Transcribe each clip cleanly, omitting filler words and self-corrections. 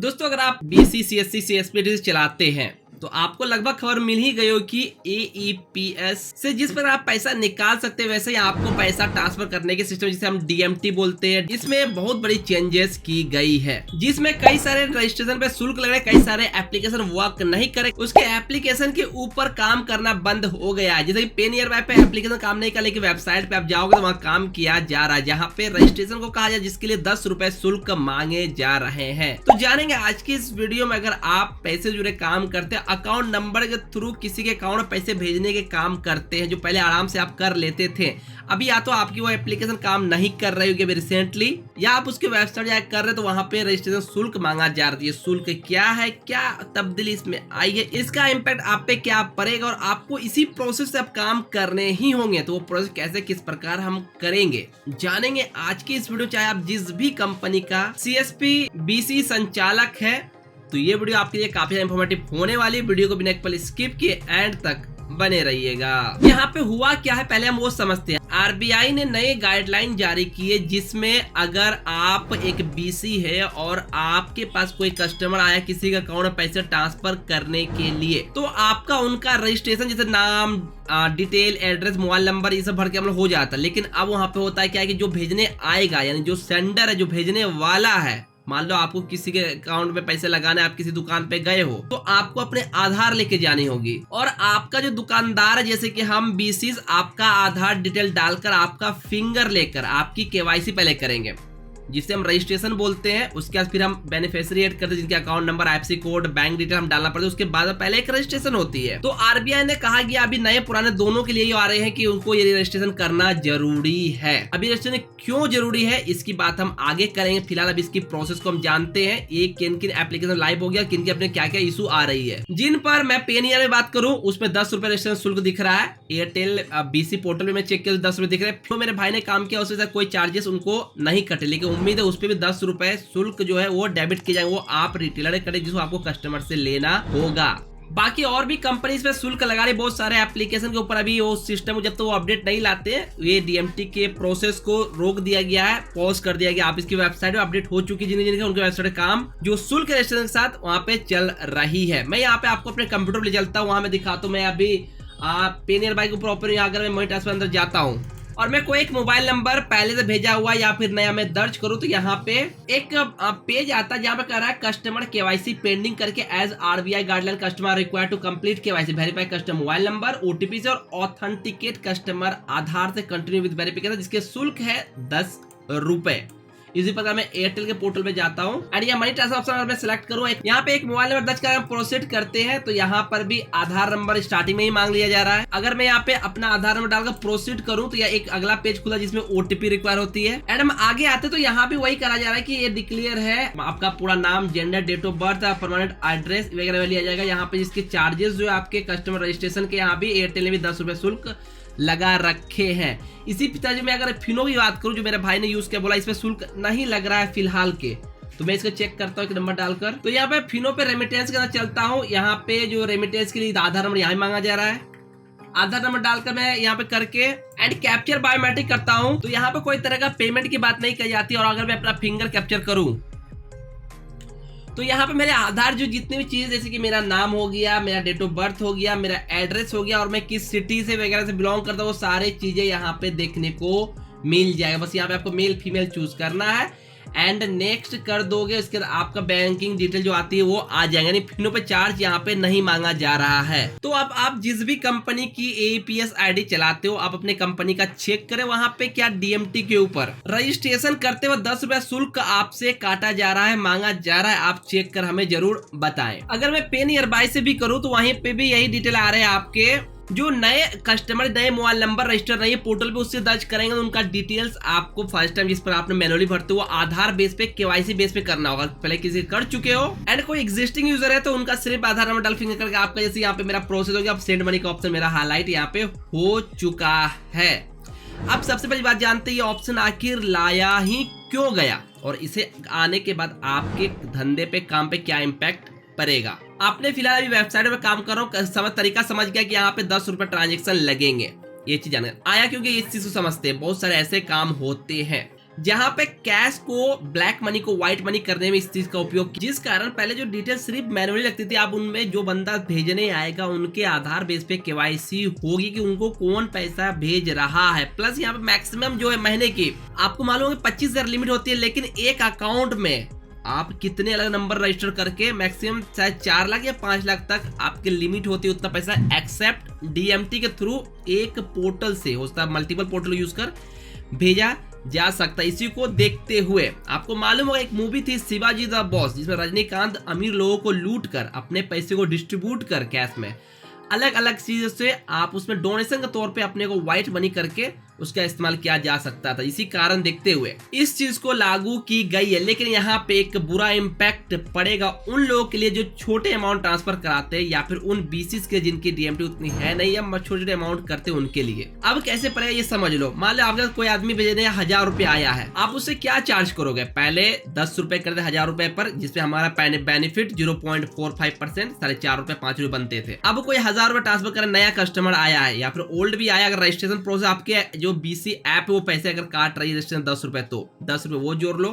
दोस्तों अगर आप बीसी सीएससी सीएसपी चलाते हैं तो आपको लगभग खबर मिल ही गई हो कि एईपीएस से जिस पर आप पैसा निकाल सकते हैं वैसे ही आपको पैसा ट्रांसफर करने के सिस्टम जिसे हम डीएमटी बोलते हैं, इसमें बहुत बड़ी चेंजेस की गई है, जिसमें कई सारे रजिस्ट्रेशन पे शुल्क लग रहे, कई सारे एप्लीकेशन वर्क नहीं करे, उसके एप्लीकेशन के ऊपर काम करना बंद हो गया है। जैसे कि पे नियर बाय पे एप्लीकेशन काम नहीं कर, लेकिन वेबसाइट पे आप जाओगे तो वहाँ काम किया जा रहा है, जहाँ पे रजिस्ट्रेशन को कहा जाए जिसके लिए 10 रुपए शुल्क मांगे जा रहे हैं। तो जानेंगे आज की इस वीडियो में, अगर आप पैसे जुड़े काम करते हैं, अकाउंट नंबर के थ्रू किसी के अकाउंट में पैसे भेजने के काम करते हैं, जो पहले आराम से आप कर लेते थे, अभी या तो आपकी वो एप्लीकेशन काम नहीं कर रही होगी अभी रिसेंटली, या आप उसके वेबसाइट जाकर कर रहे तो वहां पे रजिस्ट्रेशन शुल्क मांगा जा रही है। शुल्क क्या है, क्या तब्दीली इसमें आई है, इसका इम्पैक्ट आप पे क्या पड़ेगा, और आपको इसी प्रोसेस से अब काम करने ही होंगे, तो वो प्रोसेस कैसे किस प्रकार हम करेंगे जानेंगे आज की इस वीडियो। चाहे आप जिस भी कंपनी का सीएसपी बीसी संचालक है, तो ये वीडियो आपके लिए काफी इंफॉर्मेटिव होने वाली। वीडियो को बिना एक पल स्किप किए एंड तक बने रहिएगा। यहाँ पे हुआ क्या है पहले हम वो समझते हैं। आरबीआई ने नए गाइडलाइन जारी किए, जिसमें अगर आप एक बीसी है और आपके पास कोई कस्टमर आया किसी का अकाउंट में पैसे ट्रांसफर करने के लिए, तो आपका उनका रजिस्ट्रेशन जैसे नाम, डिटेल, एड्रेस, मोबाइल नंबर, ये सब भर के हम लोग हो जाता है। लेकिन अब वहाँ पे होता है क्या है कि जो भेजने आएगा, यानी जो सेंडर है, जो भेजने वाला है, मान लो आपको किसी के अकाउंट में पैसे लगाने आप किसी दुकान पे गए हो, तो आपको अपने आधार लेके जानी होगी, और आपका जो दुकानदार है, जैसे कि हम बीसीस, आपका आधार डिटेल डालकर आपका फिंगर लेकर आपकी केवाईसी पहले करेंगे, जिसे हम रजिस्ट्रेशन बोलते हैं। उसके बाद फिर हम बेनिफिशियरी ऐड करते हैं, जिनके account number, IFSC code, bank detail हम डालना पड़ता है। उसके बाद पहले एक रजिस्ट्रेशन होती है। तो आरबीआई ने कहा कि अभी नए पुराने दोनों के लिए ही आ रहे हैं कि उनको ये रजिस्ट्रेशन करना जरूरी है। अभी रजिस्ट्रेशन क्यों जरूरी है इसकी बात हम आगे करेंगे। फिलहाल अभी इसकी प्रोसेस को हम जानते हैं, ये किन किन एप्लीकेशन लाइव हो गया, किन की अपने क्या क्या इशू आ रही है। जिन पर मैं पे नियर में बात करूं, उसमें 10 रुपए रजिस्ट्रेशन शुल्क दिख रहा है। एयरटेल बीसी पोर्टल में मैं चेक किया 10 रुपए दिख रहे हैं। तो मेरे भाई ने काम किया, उसमें कोई चार्जेस उनको नहीं कटे, लेकिन उम्मीद है उस पर भी 10 रुपए शुल्क जो है वो डेबिट किए जाएंगे। वो आप रिटेलर करें जिसको आपको कस्टमर से लेना होगा। बाकी और भी कंपनी पे शुल्क लगा रही, बहुत सारे एप्लीकेशन के ऊपर अभी वो सिस्टम जब तक वो अपडेट नहीं लाते, ये डीएमटी के प्रोसेस को रोक दिया गया है, पॉज कर दिया गया। आप इसकी वेबसाइट में अपडेट हो चुकी है, जिनके उनके वेबसाइट काम जो शुल्क रजिस्ट्रेशन के साथ वहाँ पे चल रही है। मैं यहाँ पे आपको अपने कंप्यूटर पे ले चलता हूँ, वहाँ मैं दिखाता हूँ। मैं अभी पे नियर बाय को प्रॉपर अगर मैं मनी ट्रांसफर अंदर जाता हूँ और मैं कोई एक मोबाइल नंबर पहले से भेजा हुआ या फिर नया मैं दर्ज करूं, तो यहाँ पे एक पेज आता है जहाँ पे कह रहा है कस्टमर केवाईसी पेंडिंग करके, as RBI guideline customer require to complete KYC, verify customer mobile number, OTP से और ऑथेंटिकेट कस्टमर आधार से कंटिन्यू विद वेरिफिकेशन, जिसके शुल्क है 10 रुपए। इसी प्रकार मैं एयरटेल के पोर्टल पे जाता हूँ एंड यहाँ मनी ट्रांसफर ऑप्शन मैं सिलेक्ट करूँ, यहाँ पे एक मोबाइल नंबर दर्ज कर प्रोसीड करते हैं, तो यहाँ पर भी आधार नंबर स्टार्टिंग में ही मांग लिया जा रहा है। अगर मैं यहाँ पे अपना आधार नंबर डालकर प्रोसीड करूँ तो यह एक अगला पेज खुला जिसमें ओटीपी रिक्वायर होती है। एंड हम आगे आते तो यहाँ भी वही करा जा रहा है कि ये डिक्लेयर है, आपका पूरा नाम, gender, date of birth, permanent address वगैरह लिया जाएगा। यहाँ पे जिसके चार्जेस जो है आपके कस्टमर रजिस्ट्रेशन के, यहाँ भी एयरटेल ने भी 10 रुपए शुल्क लगा रखे हैं। इसी पिताजी में अगर फिनो की बात करूं, जो मेरे भाई ने यूज किया, बोला इसमें शुल्क नहीं लग रहा है फिलहाल के, तो मैं इसको चेक करता हूँ एक नंबर डालकर। तो यहाँ पे फिनो पे रेमिटेंस के साथ चलता हूँ, यहाँ पे जो रेमिटेंस के लिए आधार नंबर यहाँ मांगा जा रहा है। आधार नंबर डालकर मैं यहाँ पे करके एंड कैप्चर बायोमेट्रिक करता हूँ, तो यहाँ पे कोई तरह का पेमेंट की बात नहीं की जाती। और अगर मैं अपना फिंगर कैप्चर करूँ तो यहाँ पे मेरे आधार जो जितनी भी चीज, जैसे कि मेरा नाम हो गया, मेरा डेट ऑफ बर्थ हो गया, मेरा एड्रेस हो गया, और मैं किस सिटी से वगैरह से बिलोंग करता हूँ, वो सारी चीजें यहाँ पे देखने को मिल जाएगा। बस यहाँ पे आपको मेल फीमेल चूज करना है एंड नेक्स्ट कर दोगे, उसके बाद आपका बैंकिंग डिटेल जो आती है वो आ जाएगा। यानी फिनो पे चार्ज यहाँ पे नहीं मांगा जा रहा है। तो अब आप जिस भी कंपनी की एईपीएस आईडी चलाते हो, आप अपने कंपनी का चेक करें, वहां पे क्या डीएमटी के ऊपर रजिस्ट्रेशन करते हुए 10 रुपया शुल्क आपसे काटा जा रहा है, मांगा जा रहा है। आप चेक कर हमें जरूर बताएं। अगर मैं पे नियर बाय से भी करूँ तो वहीं पे भी यही डिटेल आ रहे हैं आपके। जो नए कस्टमर नए मोबाइल नंबर रजिस्टर नहीं है पोर्टल पे, उससे दर्ज करेंगे तो उनका डिटेल्स आपको फर्स्ट टाइम जिस पर आपने मैनुअली भरते हो, आधार बेस पे, केवाईसी बेस पे करना होगा। पहले किसी कर चुके हो एंड कोई एग्जिस्टिंग यूजर है तो उनका सिर्फ आधार नंबर डाल फिंगर करके आपका, जैसे यहाँ पे मेरा प्रोसेस हो गया। अब सेंड मनी का ऑप्शन मेरा हाईलाइट यहाँ पे हो चुका है। अब सबसे पहली बात जानते हैं ये ऑप्शन आखिर लाया ही क्यों गया, और इसे आने के बाद आपके धंधे पे, काम पे क्या इम्पैक्ट पड़ेगा। आपने फिलहाल अभी वेबसाइट में काम कर रहा हूँ, तरीका समझ गया कि यहाँ पे 10 रुपए ट्रांजेक्शन लगेंगे, ये चीज जाने आया, क्योंकि इस चीज को समझते हैं बहुत सारे ऐसे काम होते हैं। जहां पे कैश को, ब्लैक मनी को व्हाइट मनी करने में इस चीज का उपयोग, जिस कारण पहले जो डिटेल सिर्फ मैन्युअली लगती थी, अब उनमें जो बंदा भेजने आएगा उनके आधार बेस पे केवाईसी होगी कि उनको कौन पैसा भेज रहा है। प्लस यहाँ पे मैक्सिमम जो है महीने की आपको मालूम है 25,000 लिमिट होती है, लेकिन एक अकाउंट में आप कितने अलग नंबर रजिस्टर करके मैक्सिमम शायद 4 लाख या 5 लाख तक आपकी लिमिट होती है, उतना पैसा एक्सेप्ट डीएमटी के थ्रू एक पोर्टल से होता है, मल्टीपल पोर्टल यूज कर भेजा जा सकता है। इसी को देखते हुए आपको मालूम होगा एक मूवी थी शिवाजी द बॉस, जिसमें रजनीकांत अमीर लोगों को लूट कर अपने पैसे को डिस्ट्रीब्यूट कर कैश में अलग अलग चीजों से आप उसमें डोनेशन के तौर पे अपने को व्हाइट मनी करके उसका इस्तेमाल किया जा सकता था। इसी कारण देखते हुए इस चीज को लागू की गई है, लेकिन यहाँ पे एक बुरा इम्पैक्ट पड़ेगा उन लोगों के लिए जो छोटे अमाउंट ट्रांसफर कराते हैं या फिर उन बीसीस के जिनकी डीएमटी उतनी है नहीं या छोटे छोटे अमाउंट करते हैं उनके लिए। अब कैसे पड़ेगा ये समझ लो। मान लो आपके कोई आदमी भेजने 1000 रुपए आया है, आप उससे क्या चार्ज करोगे? पहले 10 रुपए कर दे 1000 रुपए पर, जिसपे हमारा बेनिफिट 0.45% 4.5 रुपए 5 रुपए बनते थे। अब कोई 1000 रुपए ट्रांसफर कर नया कस्टमर आया है या फिर ओल्ड भी आया, अगर रजिस्ट्रेशन प्रोसेस आपके जो बीसी ऐप है वो पैसे अगर काट रही है रजिस्ट्रेशन 10 रुपए, तो 10 रुपए वो जोड़ लो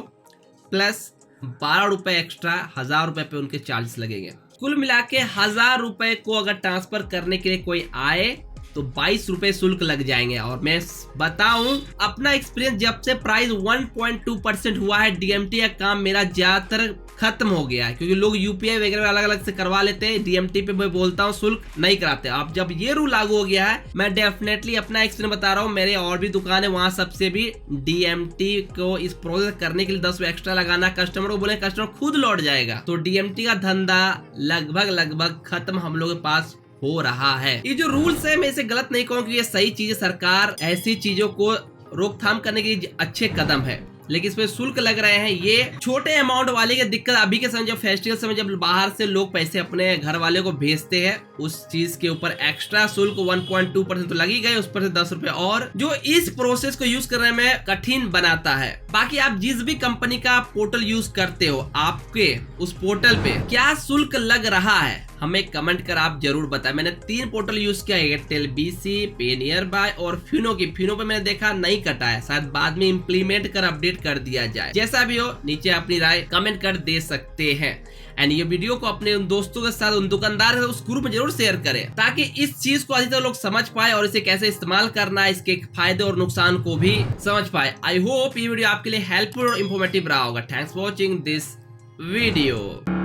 प्लस 12 रुपए एक्स्ट्रा 1000 रुपए पे उनके चार्जेस लगेंगे। कुल मिला के 1000 रुपए को अगर ट्रांसफर करने के लिए कोई आए तो 22 रुपए शुल्क लग जाएंगे। और मैं बताऊं अपना एक्सपीरियंस, जब से प्राइस 1.2% हुआ है डीएमटी का काम मेरा ज्यादातर खत्म हो गया है, क्योंकि लोग यूपीआई वगैरह अलग अलग से करवा लेते हैं, डीएमटी पे मैं बोलता हूँ शुल्क नहीं कराते। अब जब ये रूल लागू हो गया है, मैं डेफिनेटली अपना एक्सपीरियंस बता रहा हूँ, मेरे और भी दुकान है वहां सबसे भी डीएमटी को इस प्रोसेस करने के लिए 10 एक्स्ट्रा लगाना, कस्टमर को बोले कस्टमर खुद लौट जाएगा। तो डीएमटी का धंधा लगभग खत्म हम लोग के पास हो रहा है। ये जो रूल्स है मैं इसे गलत नहीं कहूँ, ये सही चीज है, सरकार ऐसी चीजों को रोकथाम करने के अच्छे कदम है, लेकिन इसमें शुल्क लग रहे हैं। ये छोटे अमाउंट वाले की दिक्कत अभी के समय, जब फेस्टिवल समय जब बाहर से लोग पैसे अपने घर वाले को भेजते हैं, उस चीज के ऊपर एक्स्ट्रा शुल्क 1.2% तो लगी गई, उस पर से 10 रुपए और जो इस प्रोसेस को यूज करने में कठिन बनाता है। बाकी आप जिस भी कंपनी का पोर्टल यूज करते हो, आपके उस पोर्टल पे क्या शुल्क लग रहा है हमें कमेंट कर आप जरूर बताएं। मैंने 3 पोर्टल यूज किया, एयरटेल बीसी, पे नियर बाय और फिनो की। फिनो पे मैंने देखा नहीं कटा है, शायद बाद में इम्प्लीमेंट कर अपडेट कर दिया जाए। जैसा भी हो नीचे अपनी राय कमेंट कर दे सकते हैं। एंड ये वीडियो को अपने उन दोस्तों के साथ, उन दुकानदार के उस ग्रुप में जरूर शेयर करें, ताकि इस चीज को अधिकतर लोग समझ पाए और इसे कैसे इस्तेमाल करना है, इसके फायदे और नुकसान को भी समझ पाए। आई होप ये वीडियो आपके लिए हेल्पफुल और इंफॉर्मेटिव रहा होगा। Thanks for watching this video.